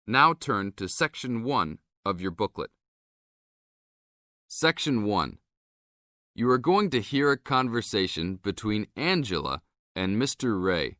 Now turn to Section 1 of your booklet. Section 1. You are going to hear a conversation between Angela and Mr. Ray.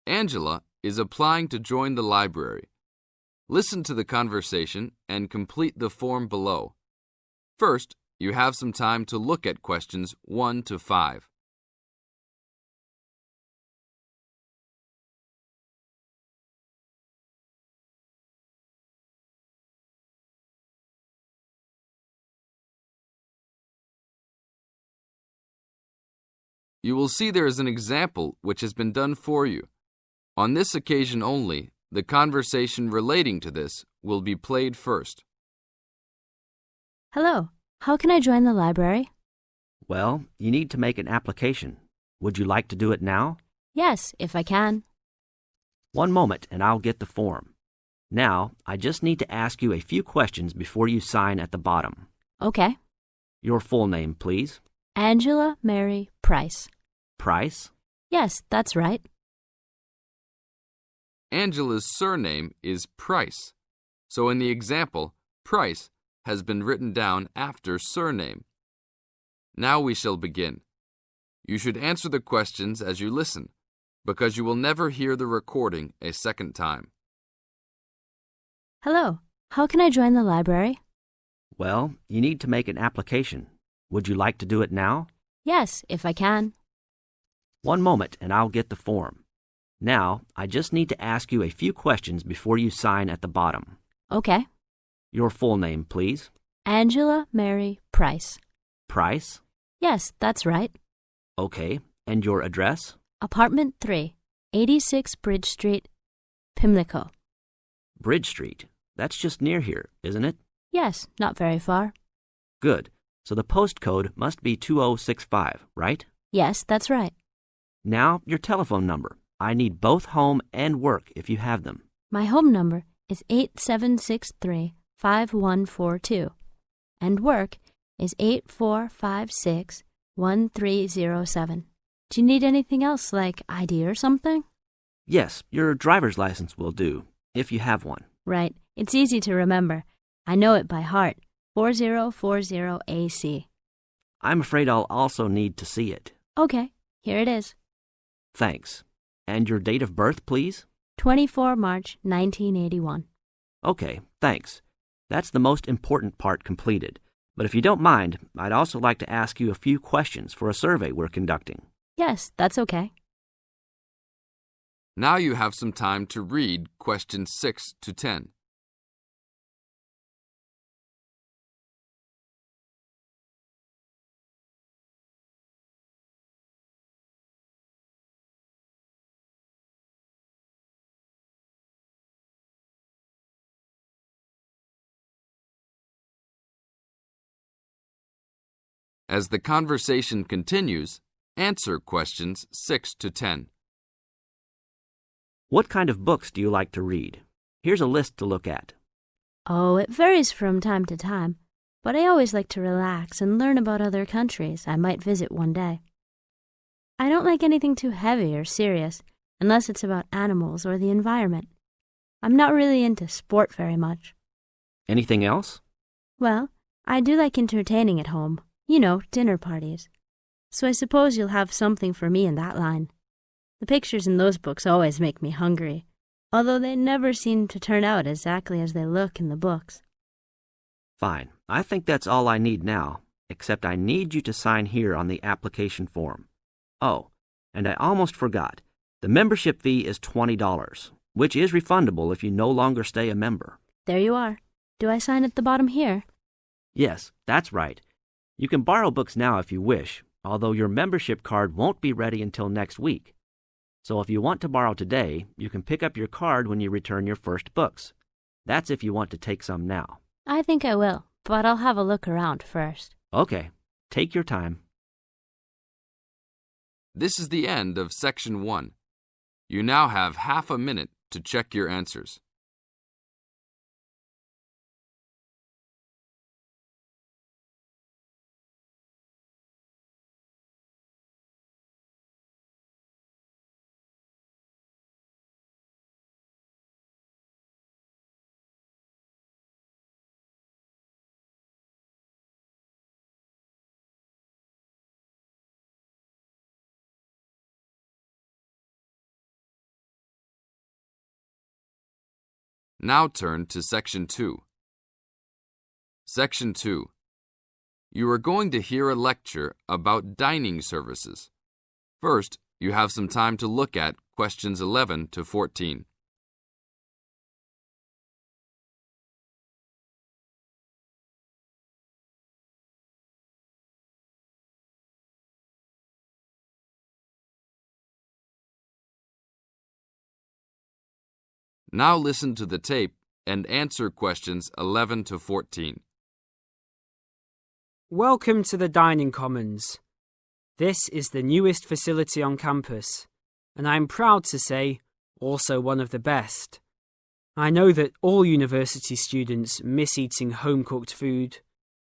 Angela is applying to join the library. Listen to the conversation and complete the form below. First, you have some time to look at questions 1 to 5. You will see there is an example which has been done for you. On this occasion only, the conversation relating to this will be played first. Hello, how can I join the library? Well, you need to make an application. Would you like to do it now? Yes, if I can. One moment and I'll get the form. Now, I just need to ask you a few questions before you sign at the bottom. Okay. Your full name, please. Angela Mary Price. Price? Yes, that's right. Angela's surname is Price, so in the example, Price has been written down after surname. Now we shall begin. You should answer the questions as you listen, because you will never hear the recording a second time. Hello, how can I join the library? Well, you need to make an application. Would you like to do it now? Yes, if I can. One moment and I'll get the form. Now, I just need to ask you a few questions before you sign at the bottom. Okay. Your full name, please. Angela Mary Price. Price? Yes, that's right. Okay. And your address? Apartment 3, 86 Bridge Street, Pimlico. Bridge Street. That's just near here, isn't it? Yes, not very far. Good. So the postcode must be 2065, right? Yes, that's right. Now, your telephone number. I need both home and work if you have them. My home number is 8763-5142, and work is 8456-1307. Do you need anything else, like ID or something? Yes, your driver's license will do, if you have one. Right. It's easy to remember. I know it by heart. 4040AC. I'm afraid I'll also need to see it. Okay, here it is. Thanks. And your date of birth, please? 24 March 1981. Okay, thanks. That's the most important part completed. But if you don't mind, I'd also like to ask you a few questions for a survey we're conducting. Yes, that's okay. Now you have some time to read questions 6 to 10. As the conversation continues, answer questions 6 to 10. What kind of books do you like to read? Here's a list to look at. Oh, it varies from time to time, but I always like to relax and learn about other countries I might visit one day. I don't like anything too heavy or serious, unless it's about animals or the environment. I'm not really into sport very much. Anything else? Well, I do like entertaining at home. You know, dinner parties. So I suppose you'll have something for me in that line. The pictures in those books always make me hungry, although they never seem to turn out exactly as they look in the books. Fine. I think that's all I need now, except I need you to sign here on the application form. Oh, and I almost forgot. The membership fee is $20, which is refundable if you no longer stay a member. There you are. Do I sign at the bottom here? Yes, that's right. You can borrow books now if you wish, although your membership card won't be ready until next week. So if you want to borrow today, you can pick up your card when you return your first books. That's if you want to take some now. I think I will, but I'll have a look around first. Okay, take your time. This is the end of Section 1. You now have half a minute to check your answers. Now turn to Section 2. Section 2. You are going to hear a lecture about dining services. First, you have some time to look at questions 11 to 14. Now listen to the tape and answer questions 11 to 14. Welcome to the Dining Commons. This is the newest facility on campus, and I'm proud to say, also one of the best. I know that all university students miss eating home-cooked food.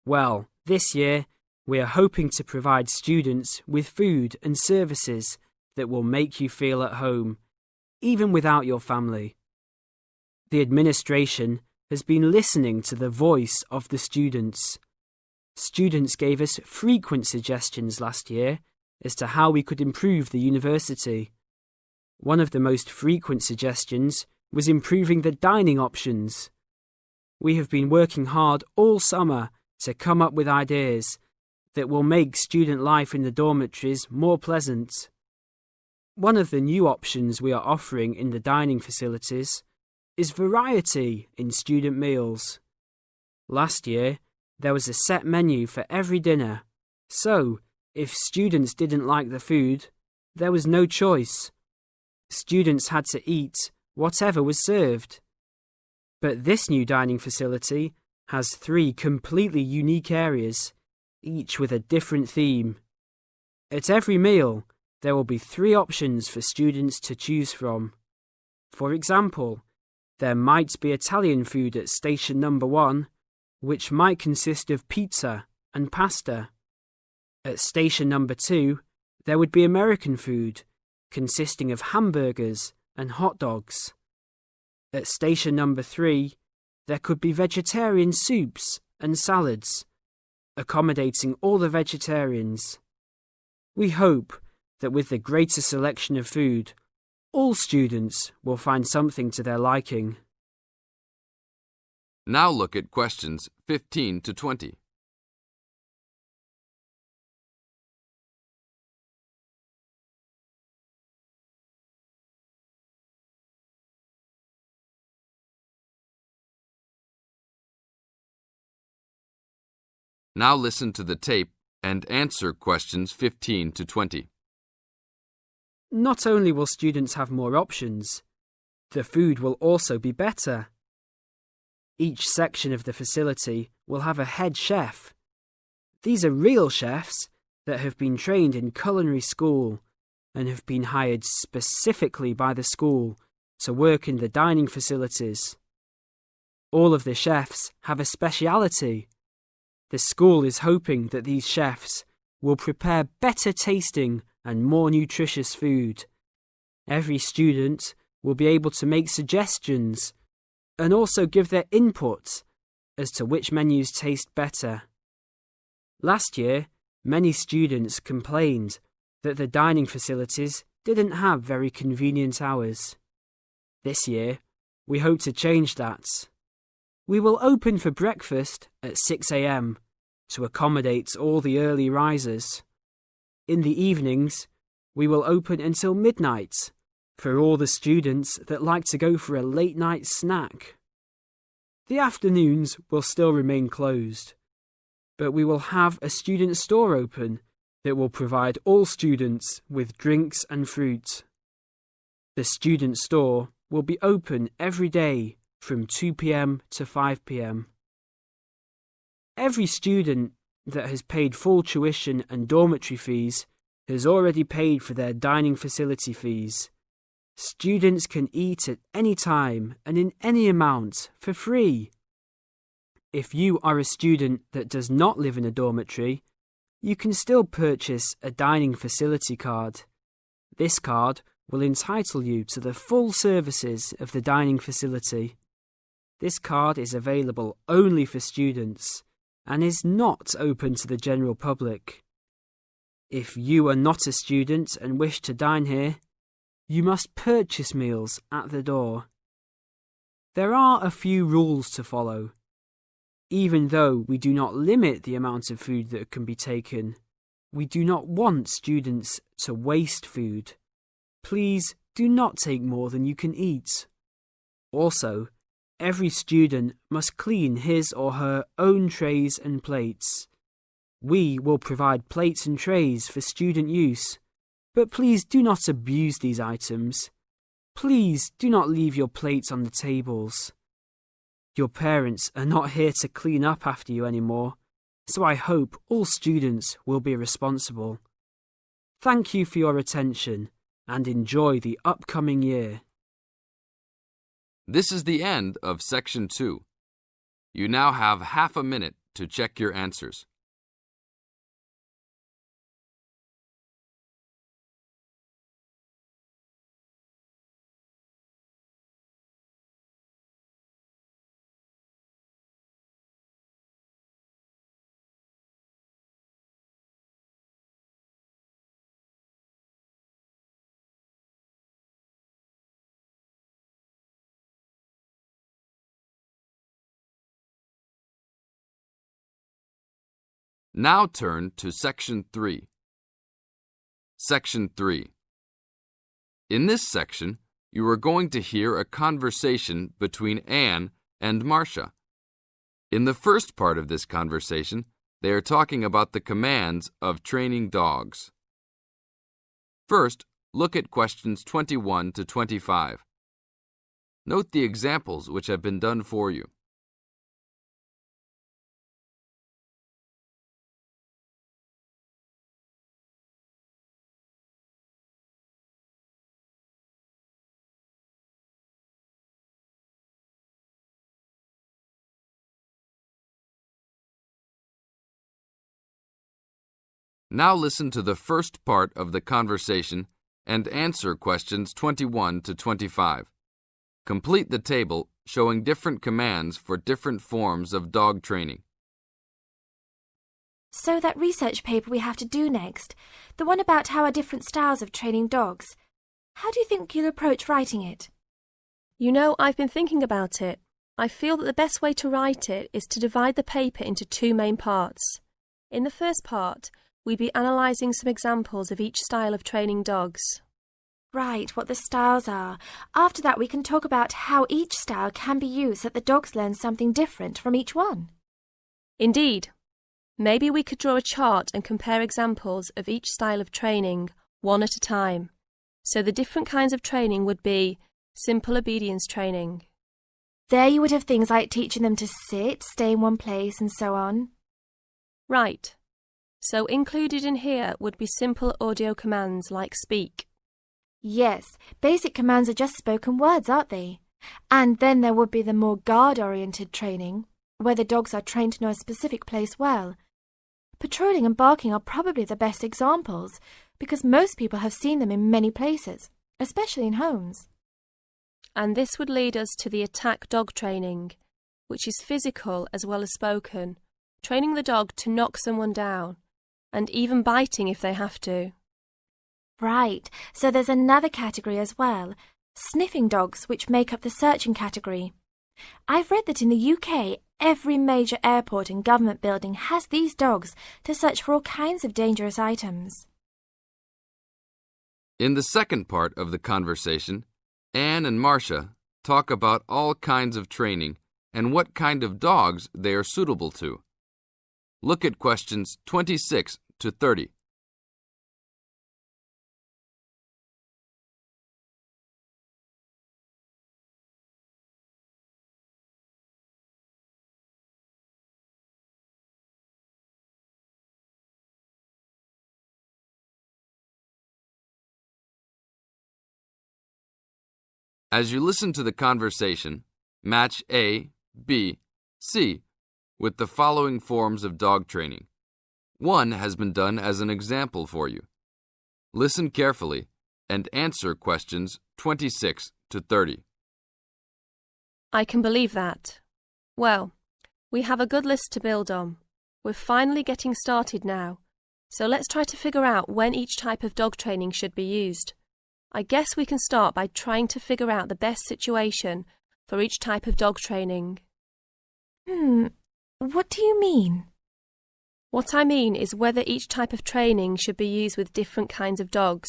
Well, this year, we are hoping to provide students with food and services that will make you feel at home, even without your family. The administration has been listening to the voice of the students. Students gave us frequent suggestions last year as to how we could improve the university. One of the most frequent suggestions was improving the dining options. We have been working hard all summer to come up with ideas that will make student life in the dormitories more pleasant. One of the new options we are offering in the dining facilities is variety in student meals. Last year, there was a set menu for every dinner, so if students didn't like the food, there was no choice. Students had to eat whatever was served. But this new dining facility has 3 completely unique areas, each with a different theme. At every meal, there will be 3 options for students to choose from. For example, there might be Italian food at station number 1, which might consist of pizza and pasta. At station number 2, there would be American food, consisting of hamburgers and hot dogs. At station number 3, there could be vegetarian soups and salads, accommodating all the vegetarians. We hope that with the greater selection of food, all students will find something to their liking. Now look at questions 15 to 20. Now listen to the tape and answer questions 15 to 20. Not only will students have more options, the food will also be better. Each section of the facility will have a head chef. These are real chefs that have been trained in culinary school and have been hired specifically by the school to work in the dining facilities. All of the chefs have a speciality. The school is hoping that these chefs will prepare better tasting and more nutritious food. Every student will be able to make suggestions and also give their input as to which menus taste better. Last year, many students complained that the dining facilities didn't have very convenient hours. This year, we hope to change that. We will open for breakfast at 6 a.m. to accommodate all the early risers. In the evenings, we will open until midnight for all the students that like to go for a late-night snack. The afternoons will still remain closed, but we will have a student store open that will provide all students with drinks and fruit. The student store will be open every day from 2 p.m. to 5 p.m. Every student that has paid full tuition and dormitory fees has already paid for their dining facility fees. Students can eat at any time and in any amount for free. If you are a student that does not live in a dormitory, you can still purchase a dining facility card. This card will entitle you to the full services of the dining facility. This card is available only for students and is not open to the general public. If you are not a student and wish to dine here, you must purchase meals at the door. There are a few rules to follow. Even though we do not limit the amount of food that can be taken, we do not want students to waste food. Please do not take more than you can eat. Also, every student must clean his or her own trays and plates. We will provide plates and trays for student use, but please do not abuse these items. Please do not leave your plates on the tables. Your parents are not here to clean up after you anymore, so I hope all students will be responsible. Thank you for your attention and enjoy the upcoming year. This is the end of Section 2. You now have half a minute to check your answers. Now turn to Section 3. Section 3. In this section, you are going to hear a conversation between Anne and Marcia. In the first part of this conversation, they are talking about the commands of training dogs. First, look at questions 21 to 25. Note the examples which have been done for you. Now listen to the first part of the conversation and answer questions 21 to 25. Complete the table showing different commands for different forms of dog training. So that research paper we have to do next, the one about how are different styles of training dogs, how do you think you'll approach writing it? You know, I've been thinking about it. I feel that the best way to write it is to divide the paper into two main parts. In the first part, we'd be analysing some examples of each style of training dogs. Right, what the styles are. After that we can talk about how each style can be used so that the dogs learn something different from each one. Indeed. Maybe we could draw a chart and compare examples of each style of training, one at a time. So the different kinds of training would be simple obedience training. There you would have things like teaching them to sit, stay in one place and so on. Right. So included in here would be simple audio commands like speak. Yes, basic commands are just spoken words, aren't they? And then there would be the more guard-oriented training, where the dogs are trained to know a specific place well. Patrolling and barking are probably the best examples, because most people have seen them in many places, especially in homes. And this would lead us to the attack dog training, which is physical as well as spoken, training the dog to knock someone down, and even biting if they have to. Right, so there's another category as well, sniffing dogs, which make up the searching category. I've read that in the UK, every major airport and government building has these dogs to search for all kinds of dangerous items. In the second part of the conversation, Anne and Marcia talk about all kinds of training and what kind of dogs they are suitable to. Look at questions 26 to 30. As you listen to the conversation, match A, B, C with the following forms of dog training. One has been done as an example for you. Listen carefully and answer questions 26 to 30. I can believe that. Well, we have a good list to build on. We're finally getting started now, so let's try to figure out when each type of dog training should be used. I guess we can start by trying to figure out the best situation for each type of dog training. What do you mean? What I mean is whether each type of training should be used with different kinds of dogs.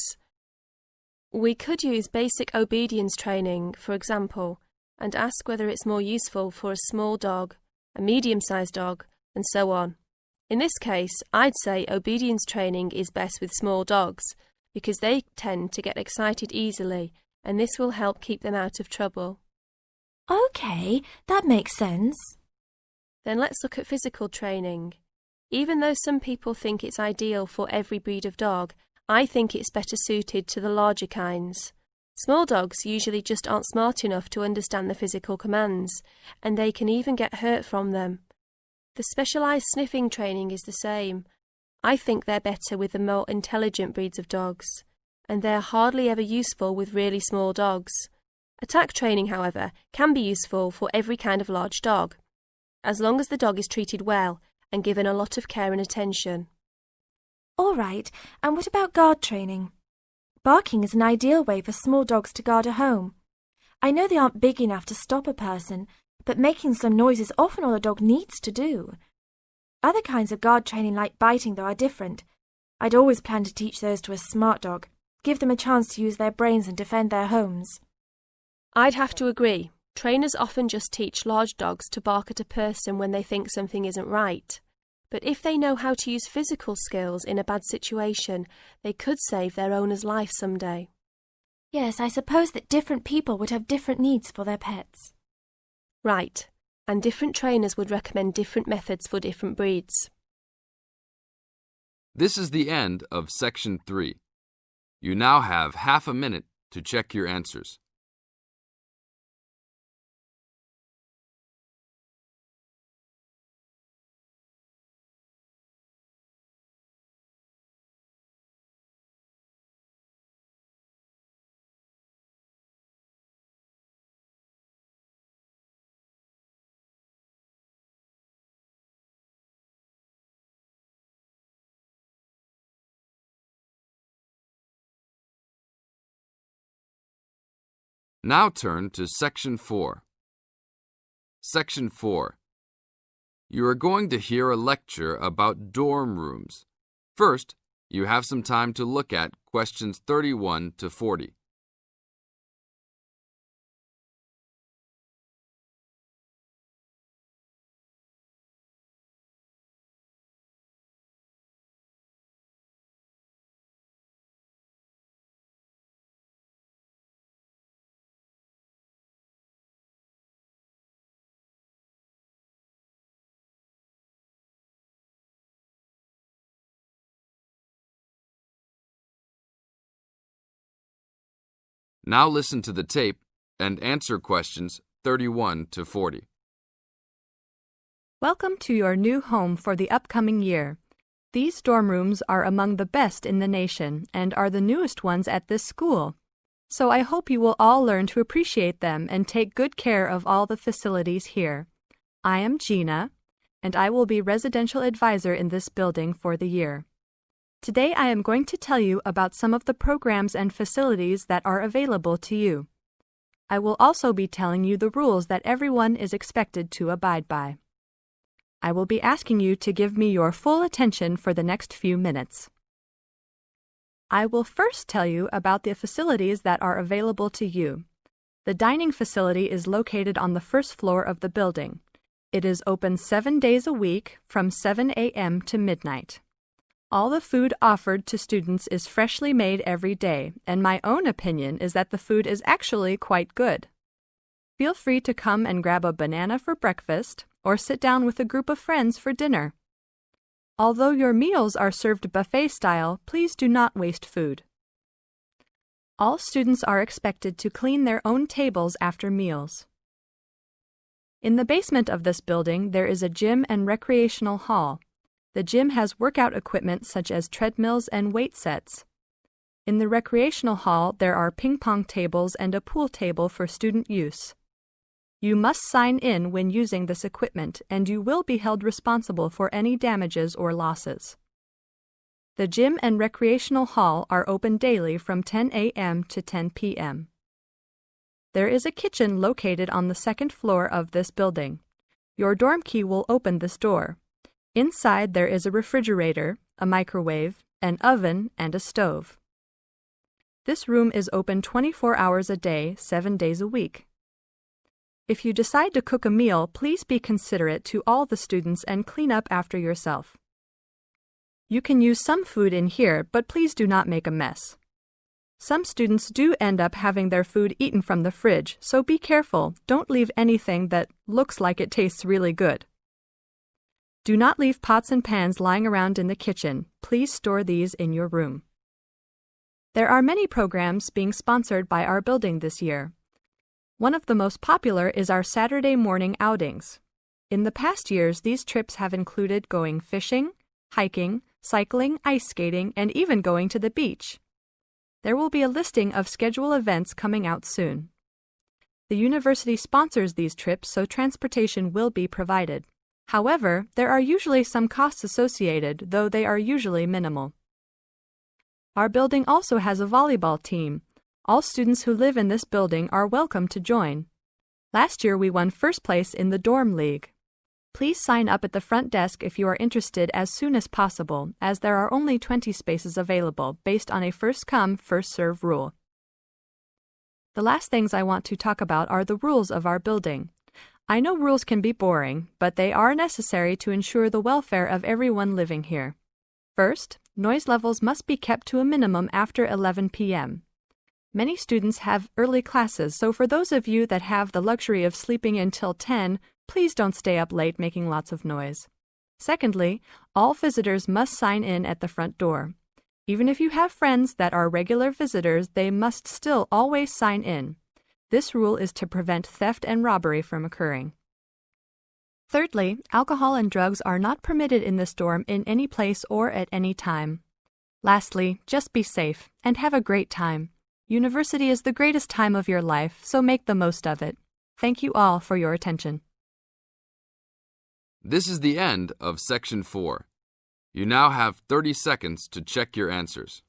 We could use basic obedience training, for example, and ask whether it's more useful for a small dog, a medium-sized dog, and so on. In this case, I'd say obedience training is best with small dogs, because they tend to get excited easily, and this will help keep them out of trouble. Okay, that makes sense. Then let's look at physical training. Even though some people think it's ideal for every breed of dog, I think it's better suited to the larger kinds. Small dogs usually just aren't smart enough to understand the physical commands, and they can even get hurt from them. The specialised sniffing training is the same. I think they're better with the more intelligent breeds of dogs, and they're hardly ever useful with really small dogs. Attack training, however, can be useful for every kind of large dog, as long as the dog is treated well and given a lot of care and attention. All right, and what about guard training? Barking is an ideal way for small dogs to guard a home. I know they aren't big enough to stop a person, but making some noise is often all a dog needs to do. Other kinds of guard training like biting, though, are different. I'd always plan to teach those to a smart dog, give them a chance to use their brains and defend their homes. I'd have to agree. Trainers often just teach large dogs to bark at a person when they think something isn't right. But if they know how to use physical skills in a bad situation, they could save their owner's life someday. Yes, I suppose that different people would have different needs for their pets. Right, and different trainers would recommend different methods for different breeds. This is the end of Section 3. You now have half a minute to check your answers. Now turn to Section 4. Section 4. You are going to hear a lecture about dorm rooms. First, you have some time to look at questions 31 to 40. Now listen to the tape and answer questions 31 to 40. Welcome to your new home for the upcoming year. These dorm rooms are among the best in the nation and are the newest ones at this school. So I hope you will all learn to appreciate them and take good care of all the facilities here. I am Gina, and I will be residential advisor in this building for the year. Today I am going to tell you about some of the programs and facilities that are available to you. I will also be telling you the rules that everyone is expected to abide by. I will be asking you to give me your full attention for the next few minutes. I will first tell you about the facilities that are available to you. The dining facility is located on the first floor of the building. It is open 7 days a week from 7 a.m. to midnight. All the food offered to students is freshly made every day, and my own opinion is that the food is actually quite good. Feel free to come and grab a banana for breakfast or sit down with a group of friends for dinner. Although your meals are served buffet style, please do not waste food. All students are expected to clean their own tables after meals. In the basement of this building, there is a gym and recreational hall. The gym has workout equipment such as treadmills and weight sets. In the recreational hall, there are ping pong tables and a pool table for student use. You must sign in when using this equipment, and you will be held responsible for any damages or losses. The gym and recreational hall are open daily from 10 a.m. to 10 p.m. There is a kitchen located on the second floor of this building. Your dorm key will open this door. Inside there is a refrigerator, a microwave, an oven, and a stove. This room is open 24 hours a day, 7 days a week. If you decide to cook a meal, please be considerate to all the students and clean up after yourself. You can use some food in here, but please do not make a mess. Some students do end up having their food eaten from the fridge, so be careful. Don't leave anything that looks like it tastes really good. Do not leave pots and pans lying around in the kitchen. Please store these in your room. There are many programs being sponsored by our building this year. One of the most popular is our Saturday morning outings. In the past years, these trips have included going fishing, hiking, cycling, ice skating, and even going to the beach. There will be a listing of scheduled events coming out soon. The university sponsors these trips, so transportation will be provided. However, there are usually some costs associated, though they are usually minimal. Our building also has a volleyball team. All students who live in this building are welcome to join. Last year we won first place in the dorm league. Please sign up at the front desk if you are interested as soon as possible, as there are only 20 spaces available based on a first-come, first-served rule. The last things I want to talk about are the rules of our building. I know rules can be boring, but they are necessary to ensure the welfare of everyone living here. First, noise levels must be kept to a minimum after 11 p.m. Many students have early classes, so for those of you that have the luxury of sleeping until 10, please don't stay up late making lots of noise. Secondly, all visitors must sign in at the front door. Even if you have friends that are regular visitors, they must still always sign in. This rule is to prevent theft and robbery from occurring. Thirdly, alcohol and drugs are not permitted in this dorm in any place or at any time. Lastly, just be safe and have a great time. University is the greatest time of your life, so make the most of it. Thank you all for your attention. This is the end of Section 4. You now have 30 seconds to check your answers.